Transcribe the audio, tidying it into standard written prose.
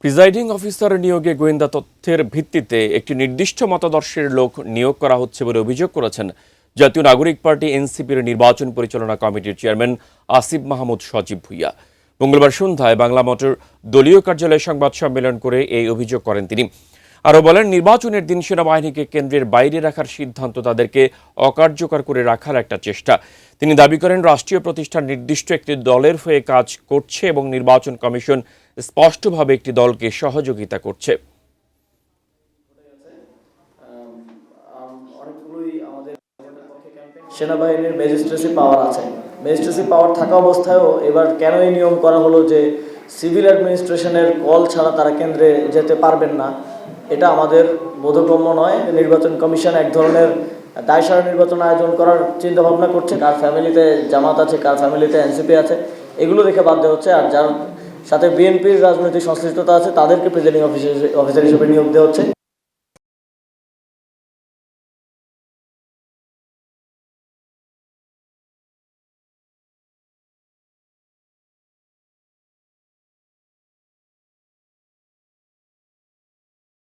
Presiding officer নিয়োগে গোয়েন্দা তথ্যের ভিত্তিতে একটি নির্দিষ্ট মতাদর্শের লোক নিয়োগ করা হচ্ছে বলে অভিযোগ করেছেন জাতীয় নাগরিক পার্টি এনসিপির নির্বাচন পরিচালনা কমিটির চেয়ারম্যান আসিফ মাহমুদ সজীব ভুইয়া। মঙ্গলবার সন্ধ্যায় বাংলা মোটর দলীয় কার্যালয়ে সংবাদ সম্মেলন করে এই অভিযোগ করেন তিনি। আরও বলেন, নির্বাচনের দিন সেনাবাহিনীকে কেন্দ্রের বাইরে রাখার সিদ্ধান্ত তাদেরকে অকার্যকর করে রাখার একটা চেষ্টা। তিনি দাবি করেন, রাষ্ট্রীয় প্রতিষ্ঠান নির্দিষ্ট একটি দলের হয়ে কাজ করছে এবং নির্বাচন কমিশন স্পষ্টভাবে একটি দলকে সহযোগিতা করছে। সেনাবাহিনীর ম্যাজিস্ট্রেসি পাওয়ার আছে, ম্যাজিস্ট্রেসি পাওয়ার থাকা অবস্থায়ও এবার কেন এই নিয়ম করা হলো যে সিভিল অ্যাডমিনিস্ট্রেশনের কল ছাড়া তারা কেন্দ্রে যেতে পারবেন না, এটা আমাদের বোধগম্য নয়। নির্বাচন কমিশন এক ধরনের দায়সারা নির্বাচন আয়োজন করার চিন্তা ভাবনা করছে। কার ফ্যামিলিতে জামাত আছে, কার ফ্যামিলিতে এনসিপি আছে, এগুলো দেখে বাধ্য হচ্ছে। আর যার সাথে বিএনপির রাজনৈতিক সংশ্লিষ্টতা আছে তাদেরকে প্রিজাইডিং অফিসার হিসেবে নিয়োগ দেওয়া হচ্ছে।